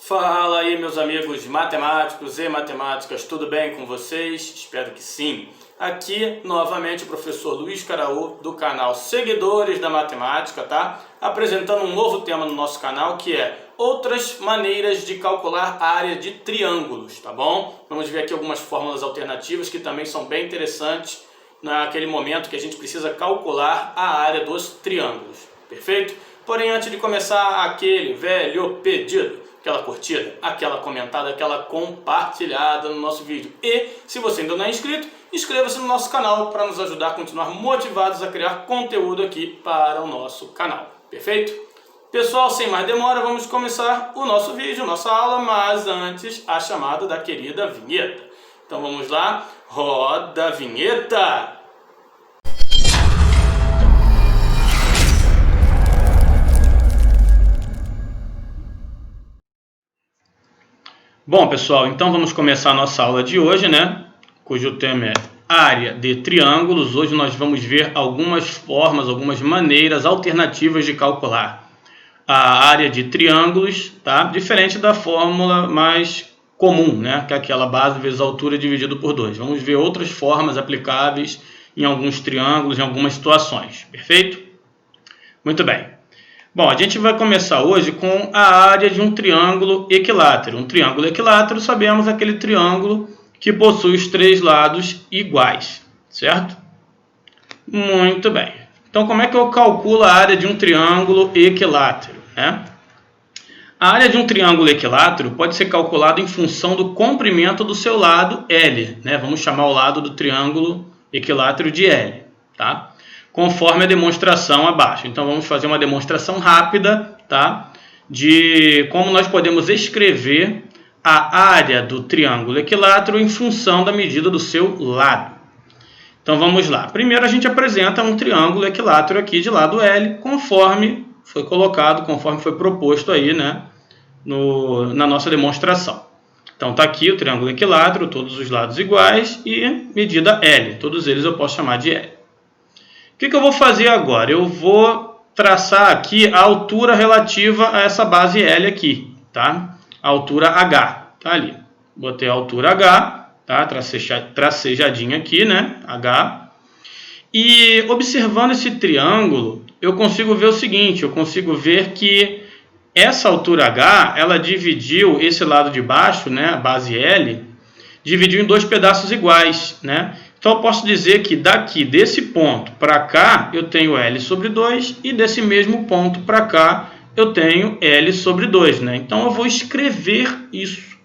Fala aí, meus amigos matemáticos e matemáticas, tudo bem com vocês? Espero que sim. Aqui, novamente, o professor Luiz Caraú, do canal Seguidores da Matemática, tá? Apresentando um novo tema no nosso canal, que é outras maneiras de calcular a área de triângulos, tá bom? Vamos ver aqui algumas fórmulas alternativas que também são bem interessantes naquele momento que a gente precisa calcular a área dos triângulos, perfeito? Porém, antes de começar, aquele velho pedido, aquela curtida, aquela comentada, aquela compartilhada no nosso vídeo. E, se você ainda não é inscrito, inscreva-se no nosso canal para nos ajudar a continuar motivados a criar conteúdo aqui para o nosso canal. Perfeito? Pessoal, sem mais demora, vamos começar o nosso vídeo, nossa aula, mas antes a chamada da querida vinheta. Então vamos lá, roda a vinheta! Bom, pessoal, então vamos começar a nossa aula de hoje, né? Cujo tema é área de triângulos. Hoje nós vamos ver algumas formas, algumas maneiras alternativas de calcular a área de triângulos, tá? Diferente da fórmula mais comum, né? Que é aquela base vezes altura dividido por 2. Vamos ver outras formas aplicáveis em alguns triângulos, em algumas situações. Perfeito? Muito bem. Bom, a gente vai começar hoje com a área de um triângulo equilátero. Um triângulo equilátero, sabemos, aquele triângulo que possui os três lados iguais, certo? Muito bem. Então, como é que eu calculo a área de um triângulo equilátero, né? A área de um triângulo equilátero pode ser calculada em função do comprimento do seu lado L, né? Vamos chamar o lado do triângulo equilátero de L, tá? Conforme a demonstração abaixo. Então, vamos fazer uma demonstração rápida, tá? De como nós podemos escrever a área do triângulo equilátero em função da medida do seu lado. Então, vamos lá. Primeiro, a gente apresenta um triângulo equilátero aqui de lado L, conforme foi colocado, conforme foi proposto aí, né? Na nossa demonstração. Então, está aqui o triângulo equilátero, todos os lados iguais e medida L. Todos eles eu posso chamar de L. O que eu vou fazer agora? Eu vou traçar aqui a altura relativa a essa base L aqui, tá? A altura H, tá ali. Botei a altura H, tá? Tracejadinho aqui, né? H. E observando esse triângulo, eu consigo ver o seguinte, eu consigo ver que essa altura H, ela dividiu esse lado de baixo, né? A base L, dividiu em dois pedaços iguais, né? Então, eu posso dizer que daqui, desse ponto para cá, eu tenho L sobre 2, e desse mesmo ponto para cá, eu tenho L sobre 2, né? Então, eu vou escrever isso.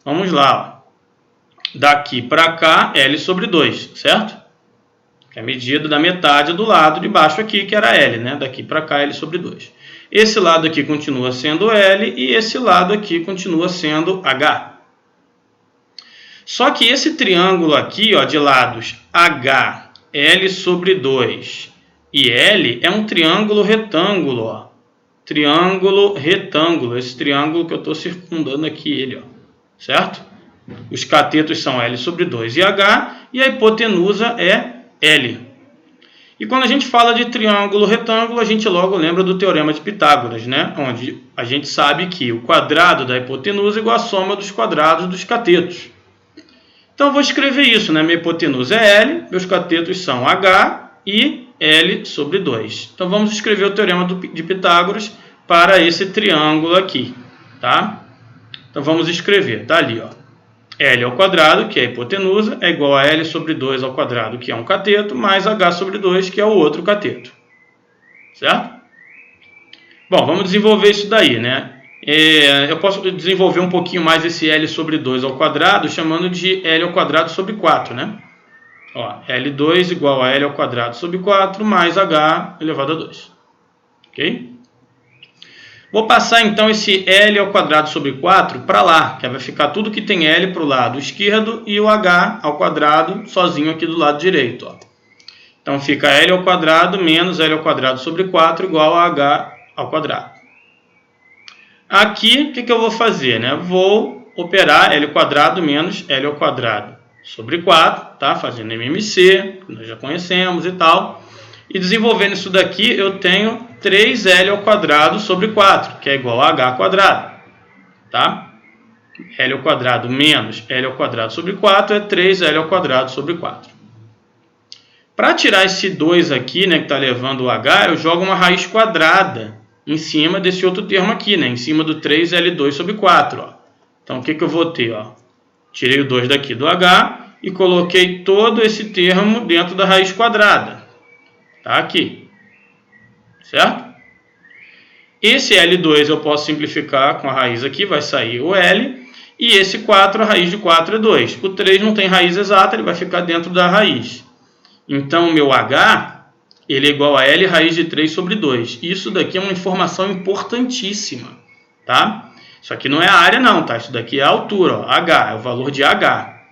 Vamos lá. Ó. Daqui para cá, L sobre 2, certo? Que é a medida da metade do lado de baixo aqui, que era L, né? Daqui para cá, L sobre 2. Esse lado aqui continua sendo L, e esse lado aqui continua sendo H. Só que esse triângulo aqui, ó, de lados H, L sobre 2 e L é um triângulo retângulo, ó. Triângulo retângulo, esse triângulo que eu estou circundando aqui, ele, ó, certo? Os catetos são L sobre 2 e H, e a hipotenusa é L. E quando a gente fala de triângulo retângulo, a gente logo lembra do teorema de Pitágoras, né? Onde a gente sabe que o quadrado da hipotenusa é igual à soma dos quadrados dos catetos. Então, eu vou escrever isso, né? Minha hipotenusa é L, meus catetos são H e L sobre 2. Então, vamos escrever o teorema de Pitágoras para esse triângulo aqui, tá? Então, vamos escrever, tá ali, ó. L ao quadrado, que é a hipotenusa, é igual a L sobre 2 ao quadrado, que é um cateto, mais H sobre 2, que é o outro cateto. Certo? Bom, vamos desenvolver isso daí, né? Eu posso desenvolver um pouquinho mais esse L sobre 2 ao quadrado, chamando de L ao quadrado sobre 4, né? Ó, L2 igual a L ao quadrado sobre 4, mais H elevado a 2. Ok? Vou passar, então, esse L ao quadrado sobre 4 para lá, que vai ficar tudo que tem L para o lado esquerdo e o H ao quadrado sozinho aqui do lado direito, ó. Então, fica L ao quadrado menos L ao quadrado sobre 4 igual a H ao quadrado. Aqui, o que eu vou fazer, né? Vou operar L ao quadrado menos L ao quadrado sobre 4, tá? Fazendo MMC, que nós já conhecemos e tal. E desenvolvendo isso daqui, eu tenho 3L ao quadrado sobre 4, que é igual a H quadrado. tá? L ao quadrado menos L ao quadrado sobre 4 é 3L ao quadrado sobre 4. Para tirar esse 2 aqui, né, que está levando o H, eu jogo uma raiz quadrada em cima desse outro termo aqui, né, em cima do 3L2 sobre 4. Ó. Então, o que eu vou ter? Ó? Tirei o 2 daqui do H e coloquei todo esse termo dentro da raiz quadrada. Tá aqui. Certo? Esse L2 eu posso simplificar com a raiz aqui, vai sair o L. E esse 4, a raiz de 4 é 2. O 3 não tem raiz exata, ele vai ficar dentro da raiz. Então, o meu H, ele é igual a L raiz de 3 sobre 2. Isso daqui é uma informação importantíssima, tá? Isso aqui não é a área não, tá? Isso daqui é a altura, ó, H, é o valor de H.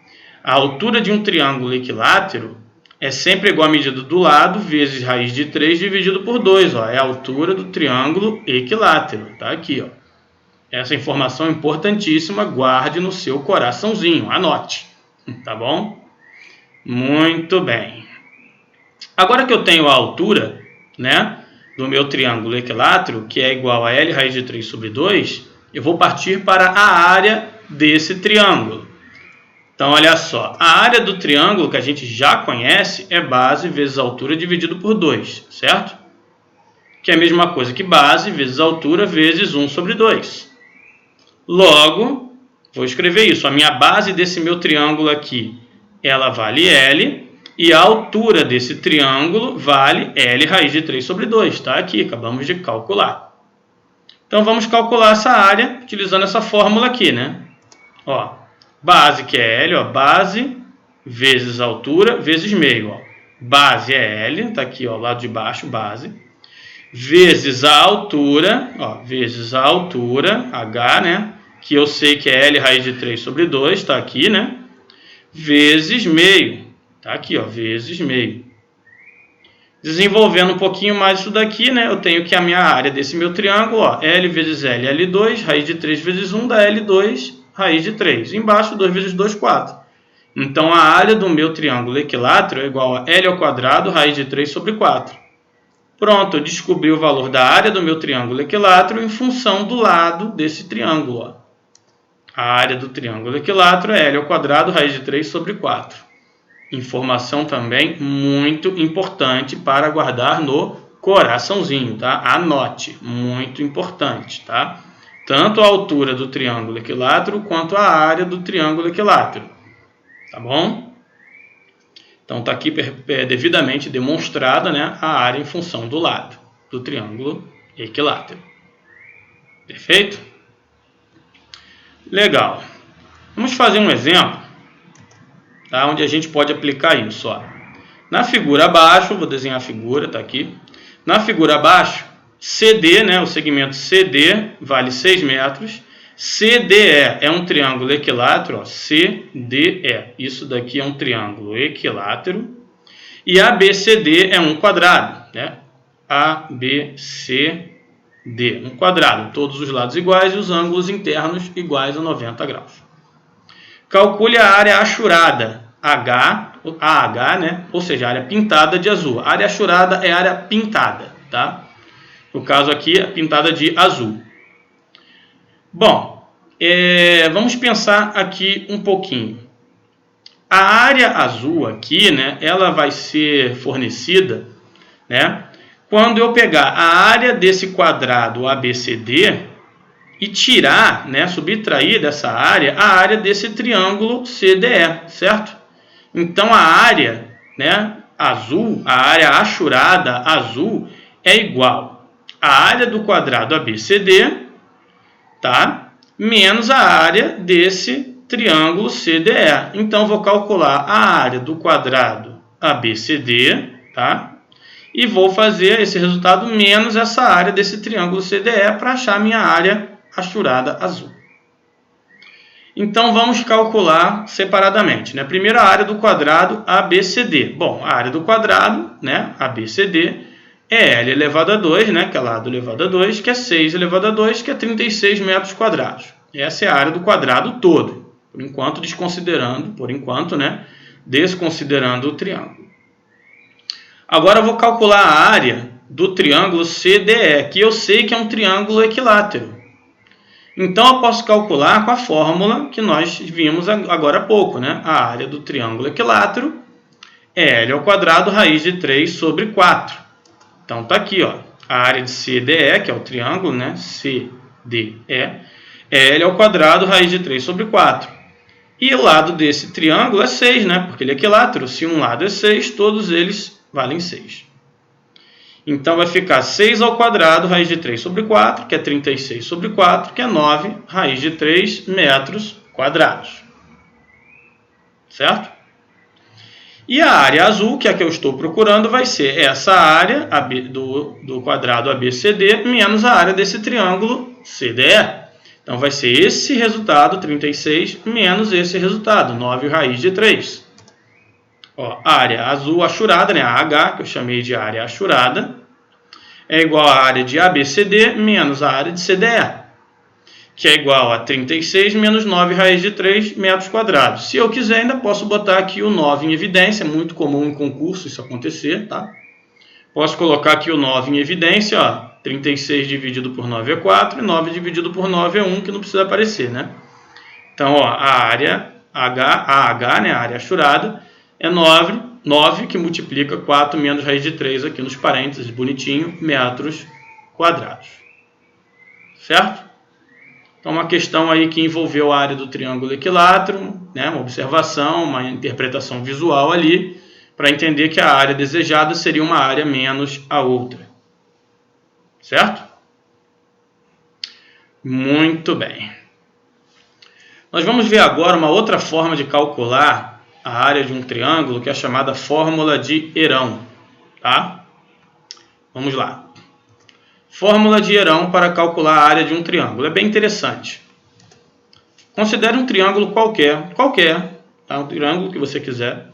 A altura de um triângulo equilátero é sempre igual à medida do lado vezes raiz de 3 dividido por 2, ó. É a altura do triângulo equilátero, tá? Aqui, ó. Essa informação é importantíssima, guarde no seu coraçãozinho, anote, tá bom? Muito bem. Agora que eu tenho a altura, né, do meu triângulo equilátero, que é igual a L raiz de 3 sobre 2, eu vou partir para a área desse triângulo. Então, olha só, a área do triângulo que a gente já conhece é base vezes altura dividido por 2, certo? Que é a mesma coisa que base vezes altura vezes 1 sobre 2. Logo, vou escrever isso. A minha base desse meu triângulo aqui, ela vale L. E a altura desse triângulo vale L raiz de 3 sobre 2. Está aqui, acabamos de calcular. Então, vamos calcular essa área utilizando essa fórmula aqui, né? Ó, base que é L, ó, base vezes altura vezes meio. Ó. Base é L, está aqui, ó, lado de baixo, base. Vezes a altura, ó, vezes a altura, H, né? Que eu sei que é L raiz de 3 sobre 2, está aqui, né? Vezes meio, tá aqui, ó, vezes meio. Desenvolvendo um pouquinho mais isso daqui, né? Eu tenho que a minha área desse meu triângulo, ó, L vezes L, L2, raiz de 3 vezes 1 dá L2, raiz de 3. Embaixo, 2 vezes 2, 4. Então, a área do meu triângulo equilátero é igual a L ao quadrado, raiz de 3 sobre 4. Pronto, eu descobri o valor da área do meu triângulo equilátero em função do lado desse triângulo. Ó. A área do triângulo equilátero é L ao quadrado, raiz de 3 sobre 4. Informação também muito importante para guardar no coraçãozinho, tá? Anote, muito importante, tá? Tanto a altura do triângulo equilátero quanto a área do triângulo equilátero, tá bom? Então, está aqui devidamente demonstrada, né, a área em função do lado do triângulo equilátero. Perfeito? Legal. Vamos fazer um exemplo, tá, onde a gente pode aplicar isso. Ó. Na figura abaixo, vou desenhar a figura, está aqui. Na figura abaixo, CD, né, o segmento CD vale 6 metros. CDE é um triângulo equilátero, ó, CDE. Isso daqui é um triângulo equilátero. E ABCD é um quadrado, né? ABCD, um quadrado. Todos os lados iguais e os ângulos internos iguais a 90 graus. Calcule a área achurada, AH, né? Ou seja, a área pintada de azul. A área achurada é a área pintada, tá? No caso aqui, é pintada de azul. Bom, vamos pensar aqui um pouquinho. A área azul aqui, né, ela vai ser fornecida, né, quando eu pegar a área desse quadrado ABCD e tirar, né, subtrair dessa área a área desse triângulo CDE, certo? Então, a área, né, azul, a área achurada azul é igual à área do quadrado ABCD, tá? Menos a área desse triângulo CDE. Então, vou calcular a área do quadrado ABCD, tá? E vou fazer esse resultado menos essa área desse triângulo CDE para achar minha área achurada azul. Então, vamos calcular separadamente, né? Primeiro, a área do quadrado ABCD. Bom, a área do quadrado, né, ABCD, é L elevado a 2, né, que é lado elevado a 2, que é 6 elevado a 2, que é 36 metros quadrados. Essa é a área do quadrado todo, por enquanto desconsiderando o triângulo. Agora eu vou calcular a área do triângulo CDE, que eu sei que é um triângulo equilátero. Então, eu posso calcular com a fórmula que nós vimos agora há pouco, né? A área do triângulo equilátero é L ao quadrado raiz de 3 sobre 4. Então, está aqui, ó, a área de CDE, que é o triângulo, né? CDE, é L ao quadrado raiz de 3 sobre 4. E o lado desse triângulo é 6, né? Porque ele é equilátero. Se um lado é 6, todos eles valem 6. Então, vai ficar 6 ao quadrado raiz de 3 sobre 4, que é 36 sobre 4, que é 9 raiz de 3 metros quadrados. Certo? E a área azul, que é a que eu estou procurando, vai ser essa área do quadrado ABCD menos a área desse triângulo CDE. Então, vai ser esse resultado, 36, menos esse resultado, 9 raiz de 3. Ó, a área azul achurada, né, a H, que eu chamei de área achurada, é igual à área de ABCD menos a área de CDE, que é igual a 36 menos 9 raiz de 3 metros quadrados. Se eu quiser, ainda posso botar aqui o 9 em evidência, é muito comum em concurso isso acontecer, tá? Posso colocar aqui o 9 em evidência, ó, 36 dividido por 9 é 4, e 9 dividido por 9 é 1, que não precisa aparecer, né? Então, ó, a área AH, né, a área achurada, é 9 que multiplica 4 menos raiz de 3 aqui nos parênteses, bonitinho, metros quadrados. Certo? Então, uma questão aí que envolveu a área do triângulo equilátero, né, uma observação, uma interpretação visual ali, para entender que a área desejada seria uma área menos a outra. Certo? Muito bem. Nós vamos ver agora uma outra forma de calcular a área de um triângulo, que é a chamada fórmula de Herão. Tá? Vamos lá. Fórmula de Herão para calcular a área de um triângulo. É bem interessante. Considere um triângulo qualquer, tá? Um triângulo que você quiser,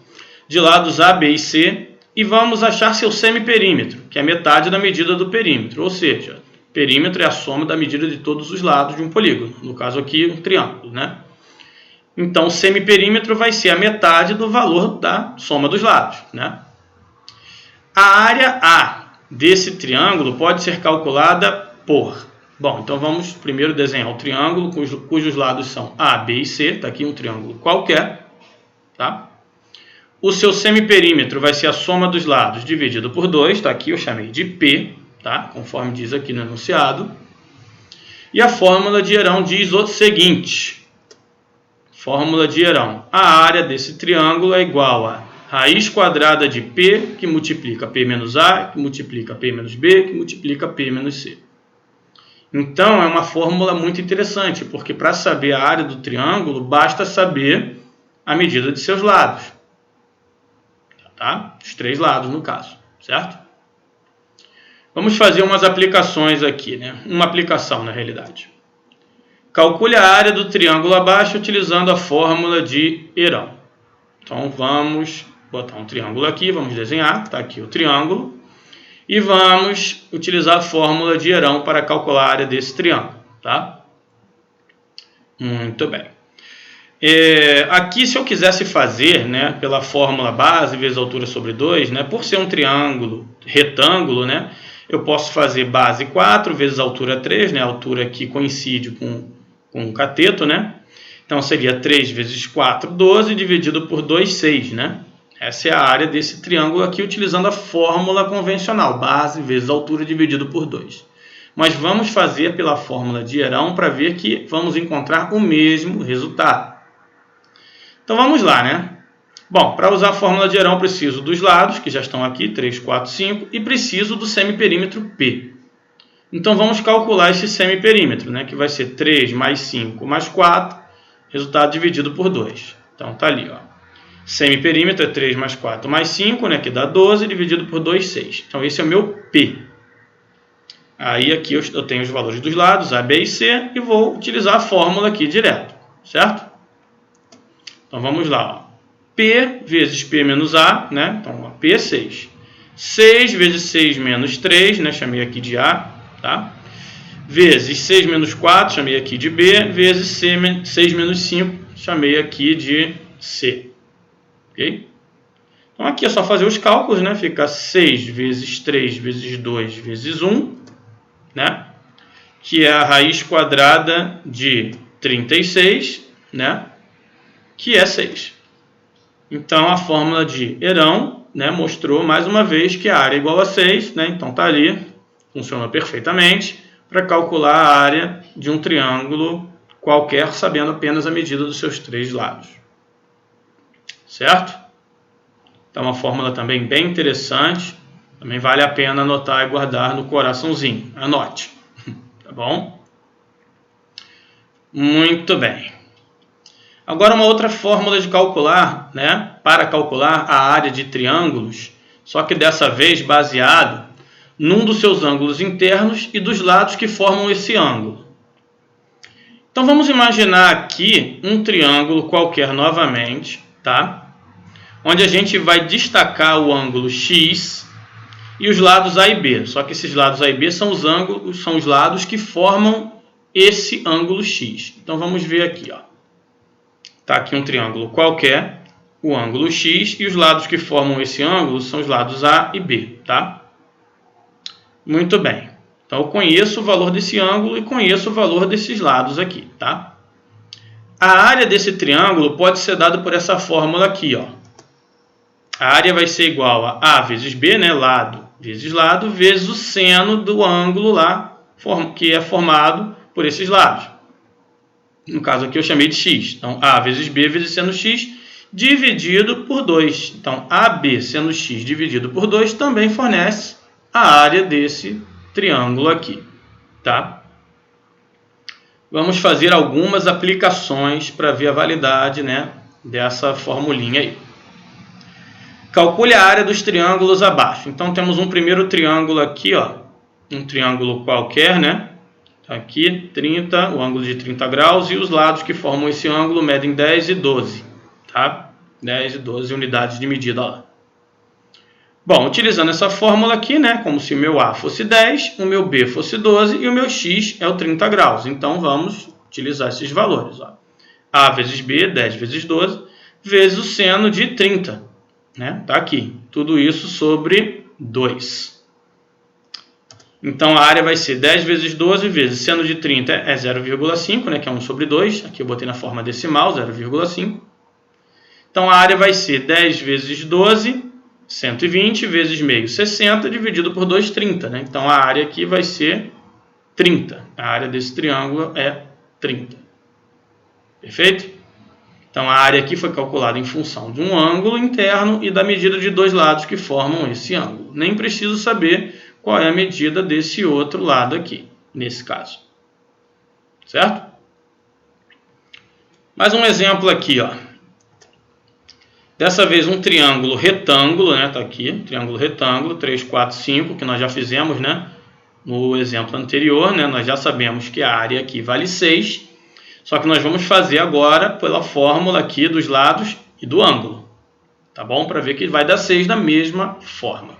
de lados A, B e C, e vamos achar seu semiperímetro, que é metade da medida do perímetro, ou seja, perímetro é a soma da medida de todos os lados de um polígono, no caso aqui um triângulo, né? Então, o semiperímetro vai ser a metade do valor da soma dos lados, né? A área A desse triângulo pode ser calculada por... Bom, então vamos primeiro desenhar o triângulo cujos lados são A, B e C. Está aqui um triângulo qualquer. Tá? O seu semiperímetro vai ser a soma dos lados dividido por 2. Está aqui, eu chamei de P, tá? Conforme diz aqui no enunciado. E a fórmula de Herão diz o seguinte. Fórmula de Herão. A área desse triângulo é igual a raiz quadrada de P, que multiplica P menos A, que multiplica P menos B, que multiplica P menos C. Então, é uma fórmula muito interessante, porque para saber a área do triângulo, basta saber a medida de seus lados. Tá? Os 3 lados, no caso. Certo? Vamos fazer umas aplicações aqui, né? Uma aplicação, na realidade. Calcule a área do triângulo abaixo utilizando a fórmula de Herão. Então, vamos botar um triângulo aqui, vamos desenhar. Está aqui o triângulo. E vamos utilizar a fórmula de Herão para calcular a área desse triângulo. Tá? Muito bem. Aqui, se eu quisesse fazer, né, pela fórmula base vezes altura sobre 2, né, por ser um triângulo retângulo, né, eu posso fazer base 4 vezes altura 3, né, a altura que coincide com o cateto, né? Então, seria 3 vezes 4, 12, dividido por 2, 6, né? Essa é a área desse triângulo aqui, utilizando a fórmula convencional, base vezes altura dividido por 2. Mas vamos fazer pela fórmula de Herão para ver que vamos encontrar o mesmo resultado. Então, vamos lá, né? Bom, para usar a fórmula de Herão, preciso dos lados, que já estão aqui, 3, 4, 5, e preciso do semiperímetro P. Então, vamos calcular esse semiperímetro, né? Que vai ser 3 mais 5 mais 4, resultado dividido por 2. Então, está ali, ó. Semiperímetro é 3 mais 4 mais 5, né, que dá 12, dividido por 2, 6. Então, esse é o meu P. Aí, aqui eu tenho os valores dos lados, A, B e C, e vou utilizar a fórmula aqui direto, certo? Então, vamos lá. Ó. P vezes P menos A, né? Então, ó, P é 6. 6 vezes 6 menos 3, né? Chamei aqui de A, tá? Vezes 6 menos 4, chamei aqui de B, vezes 6 menos 5, chamei aqui de C. Ok? Então, aqui é só fazer os cálculos, né? Fica 6 vezes 3 vezes 2 vezes 1, né? que é a raiz quadrada de 36, né? Que é 6. Então, a fórmula de Herão, né, mostrou mais uma vez que a área é igual a 6, né? Então, está ali, funciona perfeitamente para calcular a área de um triângulo qualquer, sabendo apenas a medida dos seus 3 lados. Certo? Então, uma fórmula também bem interessante. Também vale a pena anotar e guardar no coraçãozinho. Anote. Tá bom? Muito bem. Agora, uma outra fórmula de calcular, né? Para calcular a área de triângulos, só que dessa vez baseado num dos seus ângulos internos e dos lados que formam esse ângulo. Então, vamos imaginar aqui um triângulo qualquer novamente, tá? Onde a gente vai destacar o ângulo X e os lados A e B. Só que esses lados A e B são os lados que formam esse ângulo X. Então, vamos ver aqui, ó. Tá aqui um triângulo qualquer, o ângulo X, e os lados que formam esse ângulo são os lados A e B, tá? Muito bem. Então, eu conheço o valor desse ângulo e conheço o valor desses lados aqui, tá? A área desse triângulo pode ser dada por essa fórmula aqui, ó. A área vai ser igual a vezes B, né? Lado vezes lado, vezes o seno do ângulo lá, que é formado por esses lados. No caso aqui eu chamei de x. Então, A vezes B vezes seno x dividido por 2. Então, AB seno x dividido por 2 também fornece a área desse triângulo aqui, tá? Vamos fazer algumas aplicações para ver a validade, né, dessa formulinha aí. Calcule a área dos triângulos abaixo. Então, temos um primeiro triângulo aqui, ó, um triângulo qualquer, né? Aqui, 30, o ângulo de 30 graus, e os lados que formam esse ângulo medem 10 e 12, tá? 10 e 12 unidades de medida lá. Bom, utilizando essa fórmula aqui, né, como se o meu A fosse 10, o meu B fosse 12 e o meu X é o 30 graus. Então, vamos utilizar esses valores, ó. A vezes B, 10 vezes 12, vezes o seno de 30, né? Tá aqui. Tudo isso sobre 2. Então, a área vai ser 10 vezes 12 vezes seno de 30 é 0,5, né, que é 1 sobre 2. Aqui eu botei na forma decimal, 0,5. Então, a área vai ser 10 vezes 12, 120, vezes meio, 60, dividido por 2, 30. Né? Então, a área aqui vai ser 30. A área desse triângulo é 30. Perfeito? Então, a área aqui foi calculada em função de um ângulo interno e da medida de 2 lados que formam esse ângulo. Nem preciso saber qual é a medida desse outro lado aqui, nesse caso. Certo? Mais um exemplo aqui, ó. Dessa vez um triângulo retângulo, né? Tá aqui, triângulo retângulo, 3, 4, 5, que nós já fizemos, né? No exemplo anterior, né? Nós já sabemos que a área aqui vale 6. Só que nós vamos fazer agora pela fórmula aqui dos lados e do ângulo. Tá bom? Para ver que vai dar 6 da mesma forma.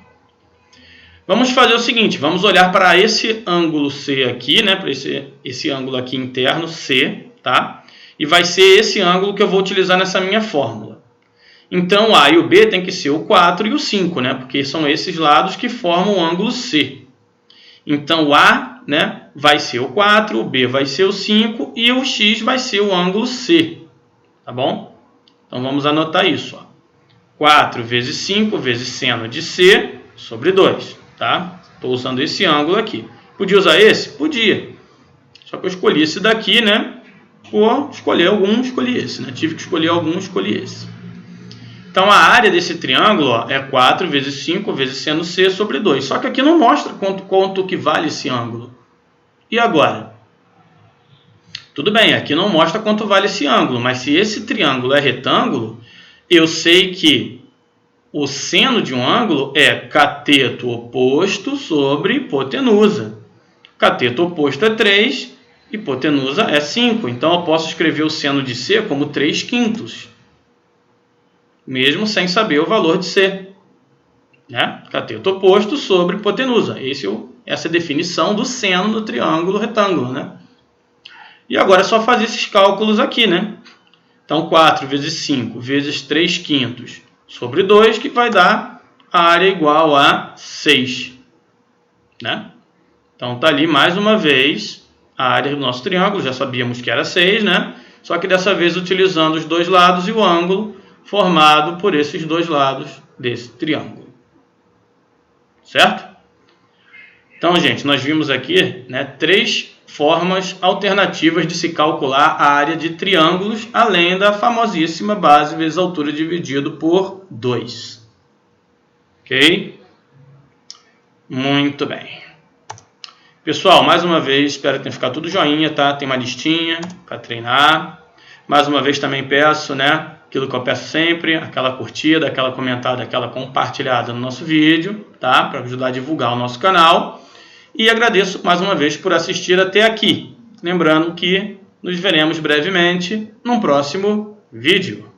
Vamos fazer o seguinte, vamos olhar para esse ângulo C aqui, né? Para esse ângulo aqui interno, C, tá? E vai ser esse ângulo que eu vou utilizar nessa minha fórmula. Então, o A e o B tem que ser o 4 e o 5, né? Porque são esses lados que formam o ângulo C. Então, o A, né, vai ser o 4, o B vai ser o 5 e o X vai ser o ângulo C. Tá bom? Então, vamos anotar isso, ó. 4 vezes 5 vezes seno de C sobre 2. Tá? Estou usando esse ângulo aqui. Podia usar esse? Podia. Só que eu escolhi esse daqui, né? Por escolher algum, escolhi esse. Né? Tive que escolher algum, escolhi esse. Então, a área desse triângulo, ó, é 4 vezes 5 vezes seno C sobre 2. Só que aqui não mostra quanto que vale esse ângulo. E agora? Tudo bem, aqui não mostra quanto vale esse ângulo. Mas se esse triângulo é retângulo, eu sei que o seno de um ângulo é cateto oposto sobre hipotenusa. Cateto oposto é 3, hipotenusa é 5. Então, eu posso escrever o seno de C como 3/5, mesmo sem saber o valor de C. Né? Cateto oposto sobre hipotenusa. Essa é a definição do seno do triângulo retângulo. Né? E agora é só fazer esses cálculos aqui. Né? Então, 4 vezes 5 vezes 3/5 sobre 2, que vai dar a área igual a 6. Né? Então, está ali mais uma vez a área do nosso triângulo, já sabíamos que era 6, né? Só que dessa vez utilizando os dois lados e o ângulo formado por esses dois lados desse triângulo. Certo? Então, gente, nós vimos aqui, né, 3 formas alternativas de se calcular a área de triângulos, além da famosíssima base vezes altura dividido por 2. Ok? Muito bem. Pessoal, mais uma vez, espero que tenha ficado tudo joinha, tá? Tem uma listinha para treinar. Mais uma vez também peço, né, aquilo que eu peço sempre, aquela curtida, aquela comentada, aquela compartilhada no nosso vídeo, tá? Para ajudar a divulgar o nosso canal. E agradeço mais uma vez por assistir até aqui. Lembrando que nos veremos brevemente num próximo vídeo.